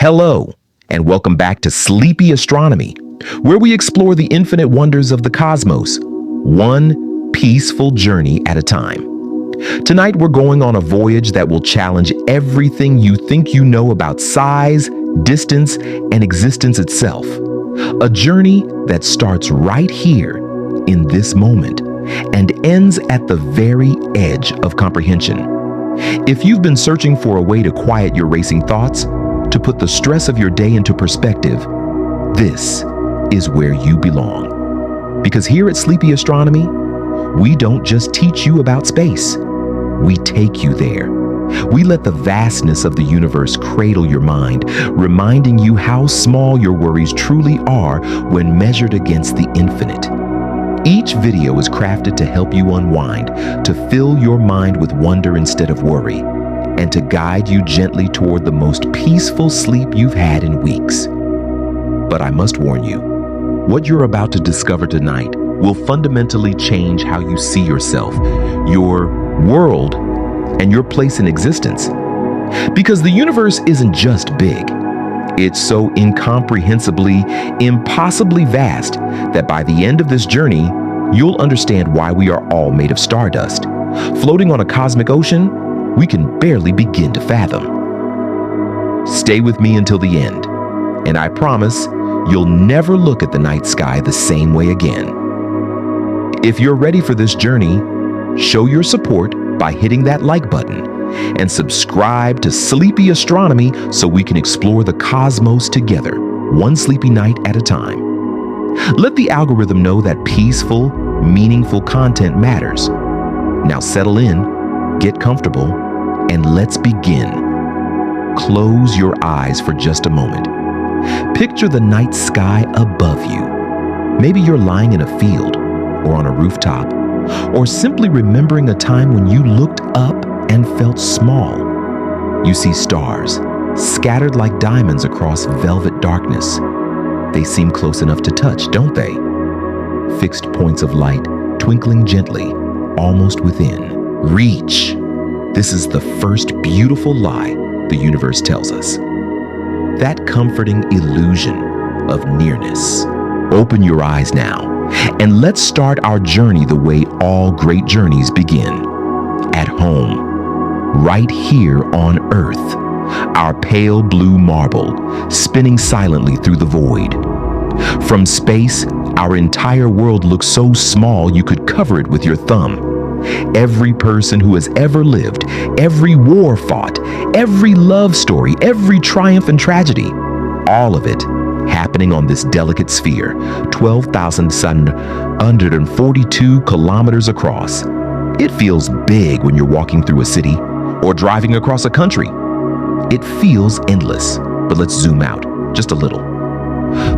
Hello, and welcome back to Sleepy Astronomy, where we explore the infinite wonders of the cosmos, one peaceful journey at a time. Tonight, we're going on a voyage that will challenge everything you think you know about size, distance, and existence itself. A journey that starts right here in this moment and ends at the very edge of comprehension. If you've been searching for a way to quiet your racing thoughts, to put the stress of your day into perspective, this is where you belong. Because here at Sleepy Astronomy, we don't just teach you about space, we take you there. We let the vastness of the universe cradle your mind, reminding you how small your worries truly are when measured against the infinite. Each video is crafted to help you unwind, to fill your mind with wonder instead of worry, and to guide you gently toward the most peaceful sleep you've had in weeks. But I must warn you, what you're about to discover tonight will fundamentally change how you see yourself, your world, and your place in existence. Because the universe isn't just big. It's so incomprehensibly, impossibly vast that by the end of this journey, you'll understand why we are all made of stardust. Floating on a cosmic ocean we can barely begin to fathom. Stay with me until the end, and I promise you'll never look at the night sky the same way again. If you're ready for this journey, show your support by hitting that like button and subscribe to Sleepy Astronomy so we can explore the cosmos together, one sleepy night at a time. Let the algorithm know that peaceful, meaningful content matters. Now settle in, get comfortable, and let's begin. Close your eyes for just a moment. Picture the night sky above you. Maybe you're lying in a field or on a rooftop, or simply remembering a time when you looked up and felt small. You see stars scattered like diamonds across velvet darkness. They seem close enough to touch, don't they? Fixed points of light twinkling gently, almost within reach. This is the first beautiful lie the universe tells us. That comforting illusion of nearness. Open your eyes now, and let's start our journey the way all great journeys begin. At home, right here on Earth, our pale blue marble, spinning silently through the void. From space, our entire world looks so small you could cover it with your thumb. Every person who has ever lived, every war fought, every love story, every triumph and tragedy, all of it happening on this delicate sphere, 12,742 kilometers across. It feels big when you're walking through a city or driving across a country. It feels endless, but let's zoom out just a little.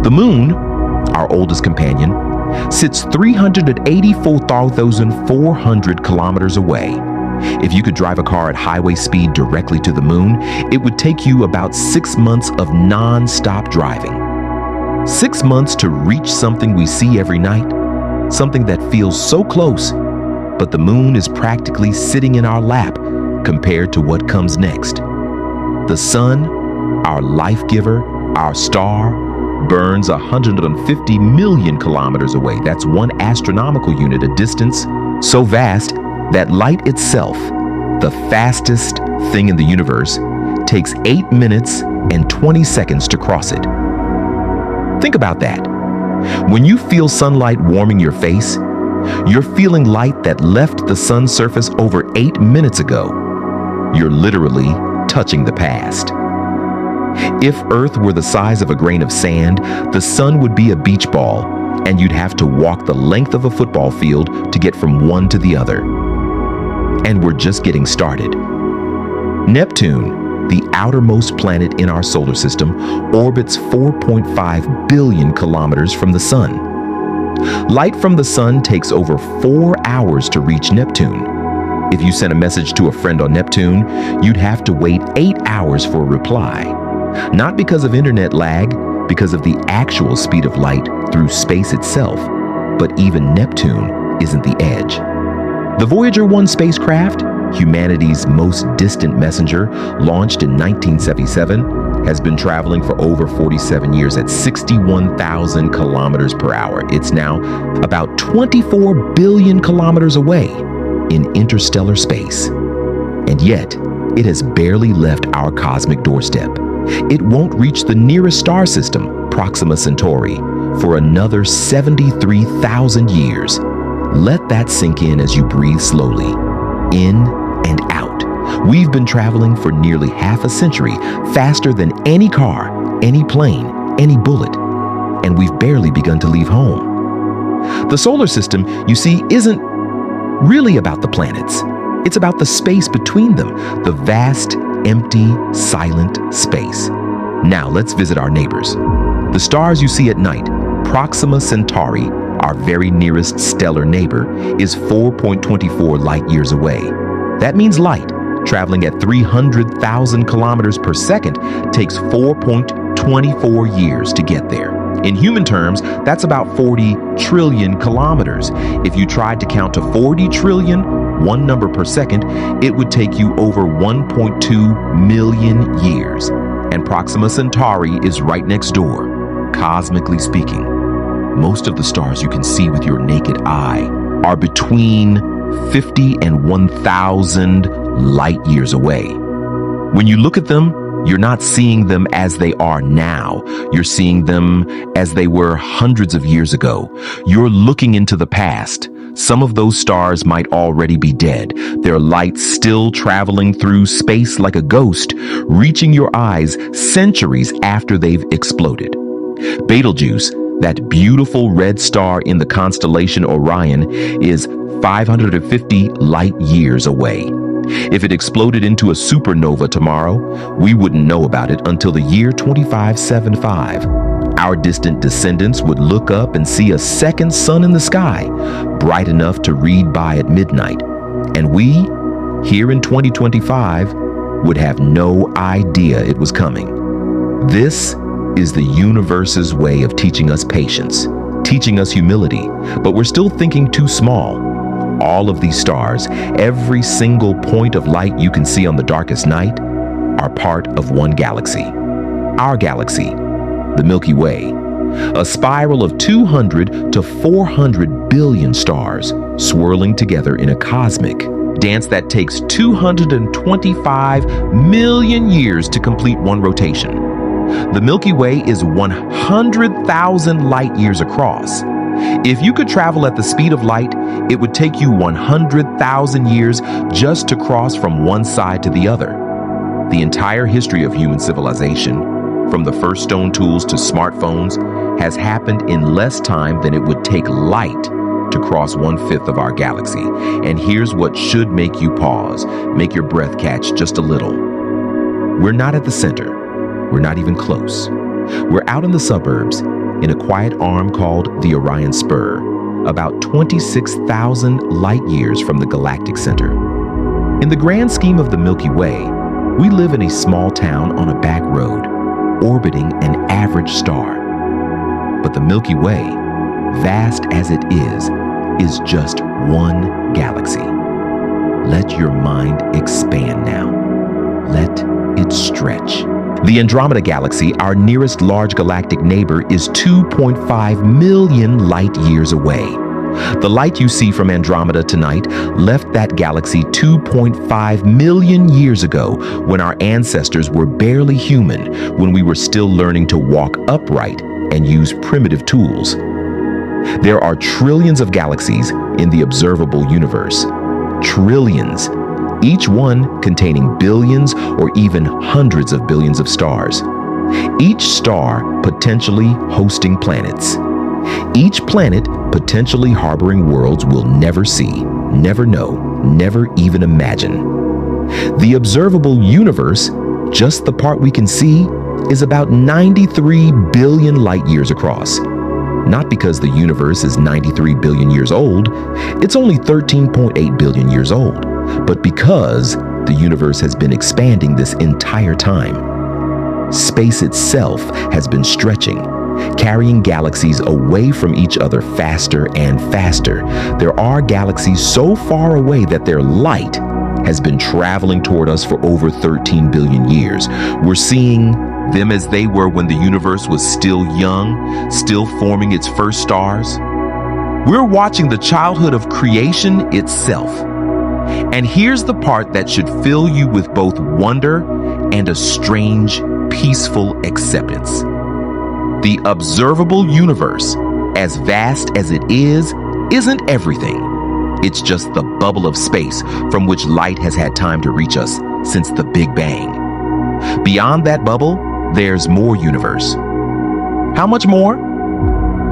The moon, our oldest companion, sits 384,400 kilometers away. If you could drive a car at highway speed directly to the moon, it would take you about 6 months of non-stop driving. 6 months to reach something we see every night, something that feels so close, but the moon is practically sitting in our lap compared to what comes next. The sun, our life giver, our star, burns 150 million kilometers away. That's one astronomical unit, a distance so vast that light itself, the fastest thing in the universe, takes 8 minutes and 20 seconds to cross it. Think about that. When you feel sunlight warming your face, you're feeling light that left the sun's surface over 8 minutes ago. You're literally touching the past. If Earth were the size of a grain of sand, the sun would be a beach ball, and you'd have to walk the length of a football field to get from one to the other. And we're just getting started. Neptune, the outermost planet in our solar system, orbits 4.5 billion kilometers from the sun. Light from the sun takes over 4 hours to reach Neptune. If you sent a message to a friend on Neptune, you'd have to wait 8 hours for a reply. Not because of internet lag, because of the actual speed of light through space itself. But even Neptune isn't the edge. The Voyager 1 spacecraft, humanity's most distant messenger, launched in 1977, has been traveling for over 47 years at 61,000 kilometers per hour. It's now about 24 billion kilometers away in interstellar space. And yet, it has barely left our cosmic doorstep. It won't reach the nearest star system, Proxima Centauri, for another 73,000 years. Let that sink in as you breathe slowly, in and out. We've been traveling for nearly half a century, faster than any car, any plane, any bullet, and we've barely begun to leave home. The solar system, you see, isn't really about the planets. It's about the space between them, the vast, empty, silent space. Now let's visit our neighbors. The stars you see at night, Proxima Centauri, our very nearest stellar neighbor, is 4.24 light years away. That means light, traveling at 300,000 kilometers per second, takes 4.24 years to get there. In human terms, that's about 40 trillion kilometers. If you tried to count to 40 trillion, one number per second, it would take you over 1.2 million years. And Proxima Centauri is right next door, cosmically speaking. Most of the stars you can see with your naked eye are between 50 and 1,000 light years away. When you look at them, you're not seeing them as they are now. You're seeing them as they were hundreds of years ago. You're looking into the past. Some of those stars might already be dead, their light still traveling through space like a ghost, reaching your eyes centuries after they've exploded. Betelgeuse, that beautiful red star in the constellation Orion, is 550 light years away. If it exploded into a supernova tomorrow, we wouldn't know about it until the year 2575. Our distant descendants would look up and see a second sun in the sky, bright enough to read by at midnight. And we, here in 2025, would have no idea it was coming. This is the universe's way of teaching us patience, teaching us humility, but we're still thinking too small. All of these stars, every single point of light you can see on the darkest night, are part of one galaxy. Our galaxy, the Milky Way, a spiral of 200 to 400 billion stars swirling together in a cosmic dance that takes 225 million years to complete one rotation. The Milky Way is 100,000 light years across. If you could travel at the speed of light, it would take you 100,000 years just to cross from one side to the other. The entire history of human civilization, from the first stone tools to smartphones, has happened in less time than it would take light to cross 1/5 of our galaxy. And here's what should make you pause, make your breath catch just a little. We're not at the center. We're not even close. We're out in the suburbs, in a quiet arm called the Orion Spur, about 26,000 light years from the galactic center. In the grand scheme of the Milky Way, we live in a small town on a back road, orbiting an average star. But the Milky Way, vast as it is just one galaxy. Let your mind expand now. Let it stretch. The Andromeda Galaxy, our nearest large galactic neighbor, is 2.5 million light years away. The light you see from Andromeda tonight left that galaxy 2.5 million years ago, when our ancestors were barely human, when we were still learning to walk upright and use primitive tools. There are trillions of galaxies in the observable universe. Trillions. Each one containing billions or even hundreds of billions of stars. Each star potentially hosting planets. Each planet potentially harboring worlds we'll never see, never know, never even imagine. The observable universe, just the part we can see, is about 93 billion light years across. Not because the universe is 93 billion years old, it's only 13.8 billion years old, but because the universe has been expanding this entire time. Space itself has been stretching, carrying galaxies away from each other faster and faster. There are galaxies so far away that their light has been traveling toward us for over 13 billion years. We're seeing them as they were when the universe was still young, still forming its first stars. We're watching the childhood of creation itself. And here's the part that should fill you with both wonder and a strange, peaceful acceptance. The observable universe, as vast as it isn't everything. It's just the bubble of space from which light has had time to reach us since the Big Bang. Beyond that bubble, there's more universe. How much more?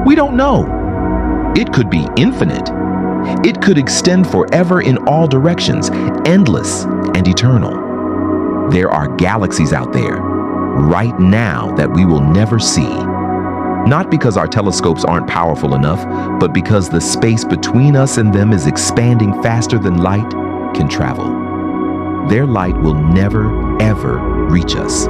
We don't know. It could be infinite. It could extend forever in all directions, endless and eternal. There are galaxies out there, right now, that we will never see. Not because our telescopes aren't powerful enough, but because the space between us and them is expanding faster than light can travel. Their light will never, ever reach us.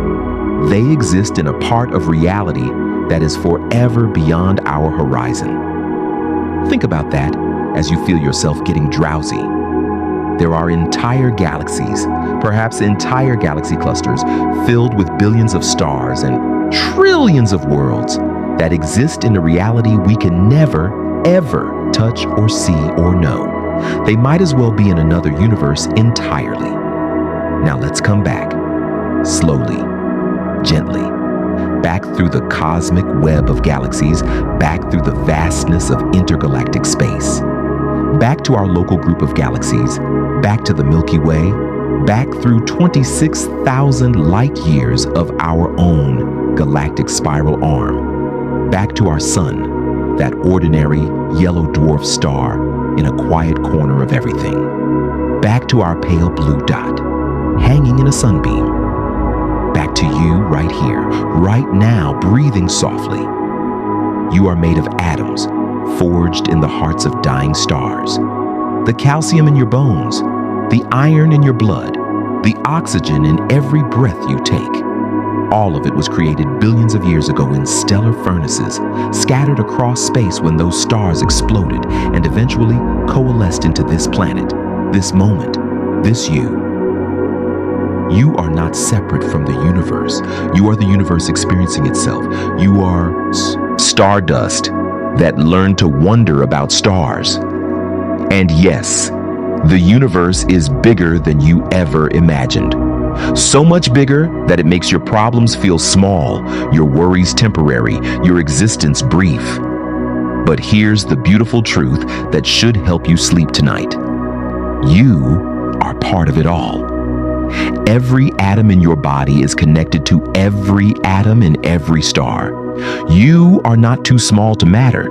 They exist in a part of reality that is forever beyond our horizon. Think about that as you feel yourself getting drowsy. There are entire galaxies, perhaps entire galaxy clusters, filled with billions of stars and trillions of worlds that exist in a reality we can never, ever touch or see or know. They might as well be in another universe entirely. Now let's come back, slowly, gently, back through the cosmic web of galaxies, back through the vastness of intergalactic space, back to our local group of galaxies, back to the Milky Way, back through 26,000 light years of our own galactic spiral arm, back to our sun, that ordinary yellow dwarf star in a quiet corner of everything, back to our pale blue dot, hanging in a sunbeam, back to you right here, right now, breathing softly. You are made of atoms, forged in the hearts of dying stars. The calcium in your bones, the iron in your blood, the oxygen in every breath you take. All of it was created billions of years ago in stellar furnaces, scattered across space when those stars exploded and eventually coalesced into this planet, this moment, this you. You are not separate from the universe. You are the universe experiencing itself. You are stardust that learned to wonder about stars. And yes, the universe is bigger than you ever imagined. So much bigger that it makes your problems feel small, your worries temporary, your existence brief. But here's the beautiful truth that should help you sleep tonight. You are part of it all. Every atom in your body is connected to every atom in every star. You are not too small to matter.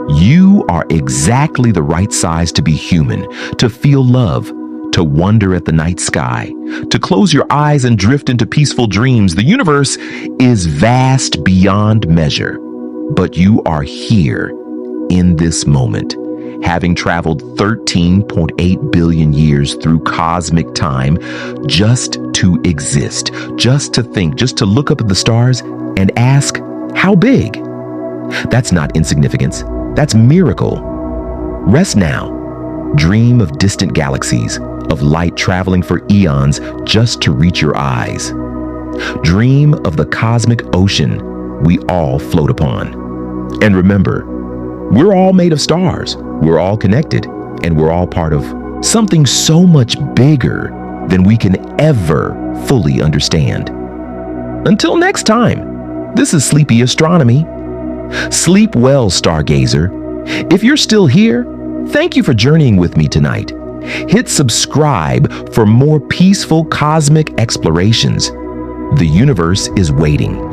You are exactly the right size to be human, to feel love, to wonder at the night sky, to close your eyes and drift into peaceful dreams. The universe is vast beyond measure, but you are here in this moment, having traveled 13.8 billion years through cosmic time just to exist, just to think, just to look up at the stars and ask, how big? That's not insignificance. That's miracle. Rest now. Dream of distant galaxies, of light traveling for eons just to reach your eyes. Dream of the cosmic ocean we all float upon. And remember, we're all made of stars. We're all connected, and we're all part of something so much bigger than we can ever fully understand. Until next time, this is Sleepy Astronomy. Sleep well, stargazer. If you're still here, thank you for journeying with me tonight. Hit subscribe for more peaceful cosmic explorations. The universe is waiting.